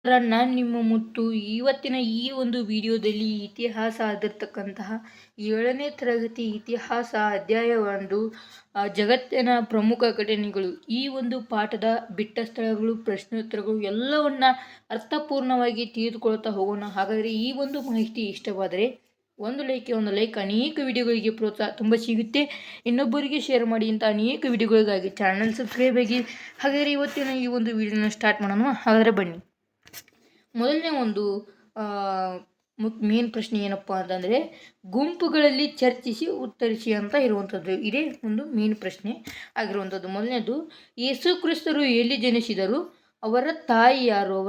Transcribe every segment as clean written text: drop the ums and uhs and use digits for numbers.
ನಾನು ನಿಮ್ಮ ಮುತ್ತು. ಇವತ್ತಿನ ಈ ಒಂದು ವಿಡಿಯೋದಲ್ಲಿ ಇತಿಹಾಸ ಆಗಿರ್ತಕ್ಕಂತಹ 7ನೇ ತರಗತಿ ಇತಿಹಾಸ ಅಧ್ಯಾಯ 1 ಜಗತ್ತಿನ ಪ್ರಮುಖ ಘಟನೆಗಳು. ಈ ಒಂದು ಪಾಠದ ಬಿಟ್ಟ ಸ್ಥಳಗಳು, ಪ್ರಶ್ನೋತ್ತರಗಳು ಎಲ್ಲವನ್ನ ಅರ್ಥಪೂರ್ಣವಾಗಿ ತಿಳಿದುಕೊಳ್ತಾ ಹೋಗೋಣ. ಹಾಗಾದರೆ ಈ ಒಂದು ಮಾಹಿತಿ ಇಷ್ಟವಾದರೆ ಒಂದು ಲೈಕ್ ಅನೇಕ ವಿಡಿಯೋಗಳಿಗೆ ಪ್ರೋತ್ಸಾಹ ತುಂಬ ಸಿಗುತ್ತೆ. ಇನ್ನೊಬ್ಬರಿಗೆ ಶೇರ್ ಮಾಡಿ. ಇಂಥ ಅನೇಕ ವಿಡಿಯೋಗಳಿಗಾಗಿ ಚಾನಲ್ ಸಬ್ಸ್ಕ್ರೈಬ್ ಆಗಿ. ಹಾಗಾದರೆ ಇವತ್ತಿನ ಈ ಒಂದು ವಿಡಿಯೋನ ಸ್ಟಾರ್ಟ್ ಮಾಡೋಣ. ಹಾಗಾದರೆ ಬನ್ನಿ. ಮೊದಲನೇ ಒಂದು ಮೇನ್ ಪ್ರಶ್ನೆ ಏನಪ್ಪ ಅಂತಂದರೆ, ಗುಂಪುಗಳಲ್ಲಿ ಚರ್ಚಿಸಿ ಉತ್ತರಿಸಿ ಅಂತ ಇರುವಂಥದ್ದು. ಇದೇ ಒಂದು ಮೇನ್ ಪ್ರಶ್ನೆ ಆಗಿರುವಂಥದ್ದು. ಮೊದಲನೇದು, ಯೇಸು ಕ್ರಿಸ್ತರು ಎಲ್ಲಿ ಜನಿಸಿದರು? ಅವರ ತಾಯಿ ಯಾರು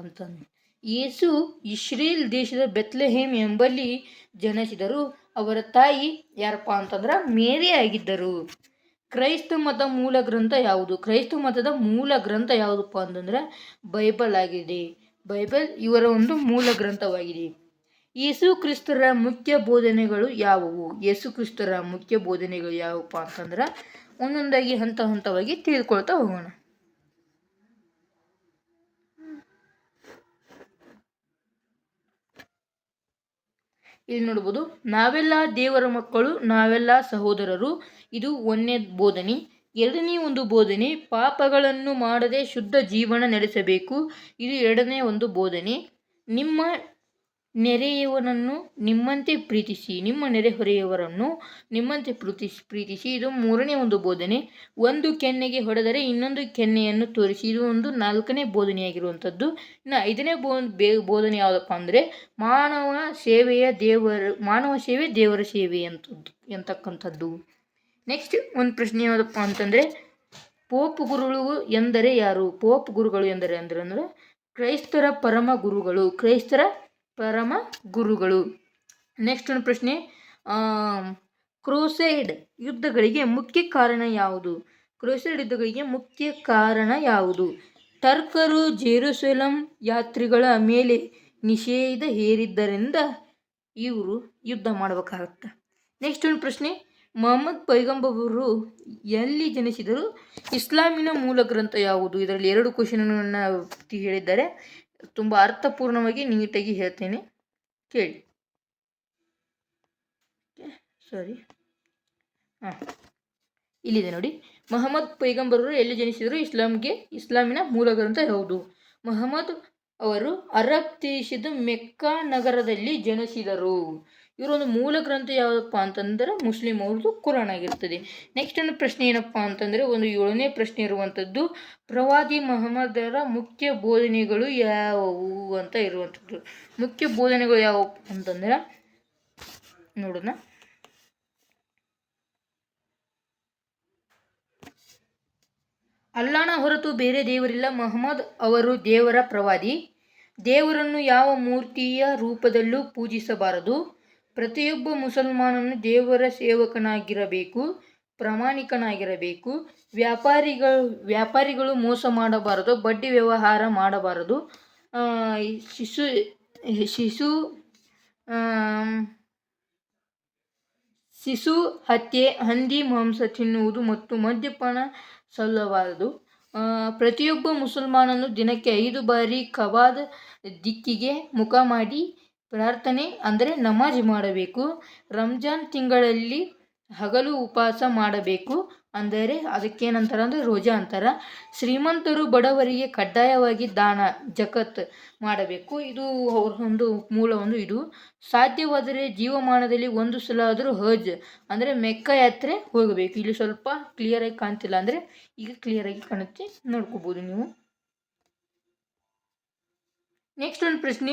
ಅಂತ. ಯೇಸು ಇಸ್ರೇಲ್ ದೇಶದ ಬೆತ್ಲೆಹೇಮ್ ಎಂಬಲ್ಲಿ ಜನಿಸಿದರು. ಅವರ ತಾಯಿ ಯಾರಪ್ಪ ಅಂತಂದ್ರೆ ಮೇರಿ ಆಗಿದ್ದರು. ಕ್ರೈಸ್ತ ಮತ ಮೂಲ ಗ್ರಂಥ ಯಾವುದು? ಕ್ರೈಸ್ತ ಮತದ ಮೂಲ ಗ್ರಂಥ ಯಾವುದಪ್ಪ ಅಂತಂದ್ರೆ ಬೈಬಲ್ ಆಗಿದೆ. ಬೈಬಲ್ ಇವರ ಒಂದು ಮೂಲ ಗ್ರಂಥವಾಗಿದೆ. ಯೇಸು ಕ್ರಿಸ್ತರ ಮುಖ್ಯ ಬೋಧನೆಗಳು ಯಾವುವು? ಯೇಸು ಕ್ರಿಸ್ತರ ಮುಖ್ಯ ಬೋಧನೆಗಳು ಯಾವುವಪ್ಪ ಅಂತಂದ್ರೆ ಒಂದೊಂದಾಗಿ ಹಂತವಾಗಿ ತಿಳಿದುಕೊಳ್ತಾ ಹೋಗೋಣ. ಇಲ್ಲಿ ನೋಡ್ಬೋದು, ನಾವೆಲ್ಲ ದೇವರ ಮಕ್ಕಳು, ನಾವೆಲ್ಲ ಸಹೋದರರು. ಇದು ಒಂದನೇ ಬೋಧನೆ. ಎರಡನೇ ಒಂದು ಬೋಧನೆ, ಪಾಪಗಳನ್ನು ಮಾಡದೆ ಶುದ್ಧ ಜೀವನ ನಡೆಸಬೇಕು. ಇದು ಎರಡನೇ ಒಂದು ಬೋಧನೆ. ನಿಮ್ಮ ನೆರೆಯವರನ್ನು ನಿಮ್ಮಂತೆ ಪ್ರೀತಿಸಿ, ನಿಮ್ಮ ನೆರೆಹೊರೆಯವರನ್ನು ನಿಮ್ಮಂತೆ ಪ್ರೀತಿಸಿ. ಇದು ಮೂರನೇ ಒಂದು ಬೋಧನೆ. ಒಂದು ಕೆನ್ನೆಗೆ ಹೊಡೆದರೆ ಇನ್ನೊಂದು ಕೆನ್ನೆಯನ್ನು ತೋರಿಸಿ. ಇದು ಒಂದು ನಾಲ್ಕನೇ ಬೋಧನೆಯಾಗಿರುವಂಥದ್ದು. ಇನ್ನು ಐದನೇ ಬೋಧನೆ ಯಾವುದಪ್ಪ ಅಂದರೆ ಮಾನವ ಸೇವೆ ದೇವರ ಸೇವೆ ಅಂತಕ್ಕಂಥದ್ದು. ನೆಕ್ಸ್ಟ್ ಒಂದು ಪ್ರಶ್ನೆ ಯಾವುದಪ್ಪ ಅಂತಂದರೆ, ಪೋಪ್ ಗುರುಗಳು ಎಂದರೆ ಯಾರು? ಪೋಪ್ ಗುರುಗಳು ಎಂದರೆ ಅಂದ್ರೆ ಕ್ರೈಸ್ತರ ಪರಮ ಗುರುಗಳು. ನೆಕ್ಸ್ಟ್ ಒಂದು ಪ್ರಶ್ನೆ, ಕ್ರೂಸೈಡ್ ಯುದ್ಧಗಳಿಗೆ ಮುಖ್ಯ ಕಾರಣ ಯಾವುದು? ಕ್ರೂಸೈಡ್ ಯುದ್ಧಗಳಿಗೆ ಮುಖ್ಯ ಕಾರಣ ಯಾವುದು? ಟರ್ಕರು ಜೆರುಸಲೆಂ ಯಾತ್ರಿಗಳ ಮೇಲೆ ನಿಷೇಧ ಹೇರಿದ್ದರಿಂದ ಇವರು ಯುದ್ಧ ಮಾಡಬೇಕಾಗತ್ತೆ. ನೆಕ್ಸ್ಟ್ ಒಂದು ಪ್ರಶ್ನೆ, ಮೊಹಮ್ಮದ್ ಪೈಗಂಬರರು ಎಲ್ಲಿ ಜನಿಸಿದರು? ಇಸ್ಲಾಮಿನ ಮೂಲ ಗ್ರಂಥ ಯಾವುದು? ಇದರಲ್ಲಿ 2 ಕ್ವಶನ್ಗಳನ್ನು ಹೇಳಿದ್ದಾರೆ. ತುಂಬ ಅರ್ಥಪೂರ್ಣವಾಗಿ ನೀಟಾಗಿ ಹೇಳ್ತೇನೆ, ಕೇಳಿ. ಇಲ್ಲಿದೆ ನೋಡಿ, ಮೊಹಮ್ಮದ್ ಪೈಗಂಬರರು ಎಲ್ಲಿ ಜನಿಸಿದರು? ಇಸ್ಲಾಮಿನ ಮೂಲ ಗ್ರಂಥ ಯಾವುದು? ಮೊಹಮ್ಮದ್ ಅವರು ಅರಬ್ ದೇಶದ ಮೆಕ್ಕಾ ನಗರದಲ್ಲಿ ಜನಿಸಿದರು. ಇವರೊಂದು ಮೂಲ ಗ್ರಂಥ ಯಾವುದಪ್ಪ ಅಂತಂದರೆ ಮುಸ್ಲಿಂ ಅವ್ರದ್ದು ಕುರಾನ್ ಆಗಿರ್ತದೆ. ನೆಕ್ಸ್ಟ್ ಒಂದು ಪ್ರಶ್ನೆ ಏನಪ್ಪ ಅಂತಂದರೆ, ಒಂದು 7ನೇ ಪ್ರಶ್ನೆ ಇರುವಂಥದ್ದು, ಪ್ರವಾದಿ ಮೊಹಮ್ಮದರ ಮುಖ್ಯ ಬೋಧನೆಗಳು ಯಾವುವು ಅಂತ ಇರುವಂಥದ್ದು. ಮುಖ್ಯ ಬೋಧನೆಗಳು ಯಾವುವು ಅಂತಂದರೆ ನೋಡೋಣ. ಅಲ್ಲಾಹನ ಹೊರತು ಬೇರೆ ದೇವರಿಲ್ಲ. ಮೊಹಮ್ಮದ್ ಅವರು ದೇವರ ಪ್ರವಾದಿ. ದೇವರನ್ನು ಯಾವ ಮೂರ್ತಿಯ ರೂಪದಲ್ಲೂ ಪೂಜಿಸಬಾರದು. ಪ್ರತಿಯೊಬ್ಬ ಮುಸಲ್ಮಾನನು ದೇವರ ಸೇವಕನಾಗಿರಬೇಕು, ಪ್ರಾಮಾಣಿಕನಾಗಿರಬೇಕು. ವ್ಯಾಪಾರಿಗಳು ಮೋಸ ಮಾಡಬಾರದು, ಬಡ್ಡಿ ವ್ಯವಹಾರ ಮಾಡಬಾರದು. ಶಿಶು ಹತ್ಯೆ, ಹಂದಿ ಮಾಂಸ ತಿನ್ನುವುದು ಮತ್ತು ಮದ್ಯಪಾನ ಸಲ್ಲಬಾರದು. ಪ್ರತಿಯೊಬ್ಬ ಮುಸಲ್ಮಾನನು ದಿನಕ್ಕೆ 5 ಬಾರಿ ಕಬಾದ ದಿಕ್ಕಿಗೆ ಮುಖ ಮಾಡಿ ಪ್ರಾರ್ಥನೆ ಅಂದರೆ ನಮಾಜ್ ಮಾಡಬೇಕು. ರಂಜಾನ್ ತಿಂಗಳಲ್ಲಿ ಹಗಲು ಉಪವಾಸ ಮಾಡಬೇಕು, ಅಂದರೆ ಅದಕ್ಕೇನಂತಾರೆ ಅಂದರೆ ರೋಜಾ ಅಂತಾರ. ಶ್ರೀಮಂತರು ಬಡವರಿಗೆ ಕಡ್ಡಾಯವಾಗಿ ದಾನ ಜಕತ್ ಮಾಡಬೇಕು. ಇದು ಅವ್ರ ಒಂದು ಮೂಲ ಇದು. ಸಾಧ್ಯವಾದರೆ ಜೀವಮಾನದಲ್ಲಿ 1 ಸಲ ಆದರೂ ಹಜ್ ಅಂದರೆ ಮೆಕ್ಕ ಯಾತ್ರೆ ಹೋಗಬೇಕು. ಇಲ್ಲಿ ಸ್ವಲ್ಪ ಕ್ಲಿಯರಾಗಿ ಕಾಣ್ತಿಲ್ಲ, ಅಂದರೆ ಈಗ ಕ್ಲಿಯರಾಗಿ ಕಾಣುತ್ತೆ, ನೋಡ್ಕೋಬೋದು ನೀವು. ನೆಕ್ಸ್ಟ್ ಒಂದು ಪ್ರಶ್ನೆ,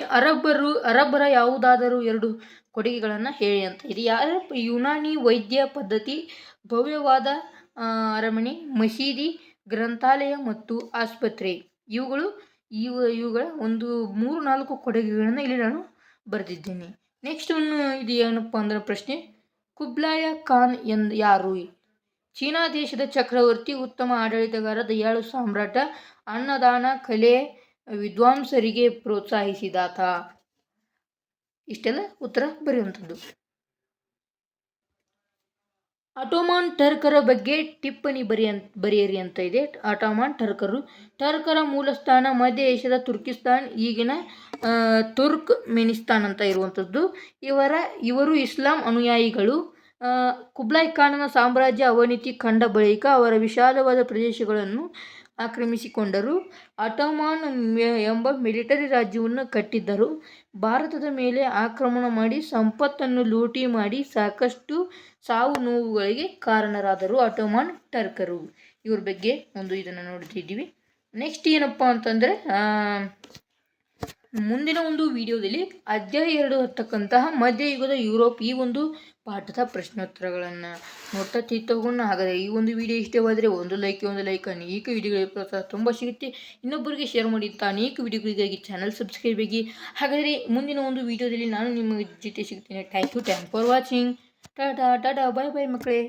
ಅರಬ್ಬರ ಯಾವುದಾದರೂ 2 ಕೊಡುಗೆಗಳನ್ನು ಹೇಳಿ ಅಂತ ಇದೆ. ಯುನಾನಿ ವೈದ್ಯ ಪದ್ಧತಿ, ಭವ್ಯವಾದ ಅರಮನೆ, ಮಸೀದಿ, ಗ್ರಂಥಾಲಯ ಮತ್ತು ಆಸ್ಪತ್ರೆ. ಇವುಗಳ ಒಂದು 3-4 ಕೊಡುಗೆಗಳನ್ನು ಇಲ್ಲಿ ನಾನು ಬರೆದಿದ್ದೇನೆ. ನೆಕ್ಸ್ಟ್ ಇದು ಏನಪ್ಪ ಅಂದ್ರೆ ಪ್ರಶ್ನೆ, ಕುಬ್ಲಾಯ ಖಾನ್ ಯಾರು? ಚೀನಾ ದೇಶದ ಚಕ್ರವರ್ತಿ, ಉತ್ತಮ ಆಡಳಿತಗಾರ, ದಯಾಳು ಸಾಮ್ರಾಟ, ಅನ್ನದಾನ, ಕಲೆ, ವಿದ್ವಾಂಸರಿಗೆ ಪ್ರೋತ್ಸಾಹಿಸಿದಾತ. ಇಷ್ಟೆಲ್ಲ ಉತ್ತರ ಬರೆಯುವಂಥದ್ದು. ಆಟೋಮಾನ್ ಟರ್ಕರ ಬಗ್ಗೆ ಟಿಪ್ಪಣಿ ಬರೆಯಿರಿ ಅಂತ ಇದೆ. ಆಟೋಮಾನ್ ಟರ್ಕರ ಮೂಲಸ್ಥಾನ ಮಧ್ಯ ಏಷ್ಯಾದ ತುರ್ಕಿಸ್ತಾನ್, ಈಗಿನ ತುರ್ಕ್ಮೆನಿಸ್ತಾನ್ ಅಂತ ಇರುವಂಥದ್ದು. ಇವರು ಇಸ್ಲಾಂ ಅನುಯಾಯಿಗಳು. ಕುಬ್ಲಾಯ್ ಖಾನನ ಸಾಮ್ರಾಜ್ಯ ಅವನತಿ ಕಂಡ ಬಳಿಕ ಅವರ ವಿಶಾಲವಾದ ಪ್ರದೇಶಗಳನ್ನು ಆಕ್ರಮಿಸಿಕೊಂಡರು. ಆಟೋಮಾನ್ ಎಂಬ ಮಿಲಿಟರಿ ರಾಜ್ಯವನ್ನು ಕಟ್ಟಿದ್ದರು. ಭಾರತದ ಮೇಲೆ ಆಕ್ರಮಣ ಮಾಡಿ ಸಂಪತ್ತನ್ನು ಲೂಟಿ ಮಾಡಿ ಸಾಕಷ್ಟು ಸಾವು ನೋವುಗಳಿಗೆ ಕಾರಣರಾದರು ಆಟೋಮಾನ್ ಟರ್ಕರು. ಇವ್ರ ಬಗ್ಗೆ ಇದನ್ನು ನೋಡ್ತಿದ್ದೀವಿ. ನೆಕ್ಸ್ಟ್ ಏನಪ್ಪ ಅಂತಂದರೆ ಮುಂದಿನ ವಿಡಿಯೋದಲ್ಲಿ ಅಧ್ಯಾಯ 2 ಇರ್ತಕ್ಕಂತಹ ಮಧ್ಯಯುಗದ ಯುರೋಪ್ ಈ ಪಾಠದ ಪ್ರಶ್ನೋತ್ತರಗಳನ್ನು ನೋಡ್ತಾ ತಿಳ್ತೋಗೋಣ. ಹಾಗಾದರೆ ಈ ವಿಡಿಯೋ ಇಷ್ಟವಾದರೆ ಒಂದು ಲೈಕ್ ಅನೇಕ ವಿಡಿಯೋಗಳ ಪ್ರೋತ್ಸಾಹ ತುಂಬ ಸಿಗುತ್ತೆ. ಇನ್ನೊಬ್ಬರಿಗೆ ಶೇರ್ ಮಾಡಿ. ಅನೇಕ ವಿಡಿಯೋಗಳಿಗಾಗಿ ಚಾನಲ್ ಸಬ್ಸ್ಕ್ರೈಬ್ ಆಗಿ. ಹಾಗಾದರೆ ಮುಂದಿನ ವಿಡಿಯೋದಲ್ಲಿ ನಾನು ನಿಮ್ಮ ಜೊತೆ ಸಿಗ್ತೀನಿ. Thank you for watching. Tata bye ಮಕ್ಕಳೇ.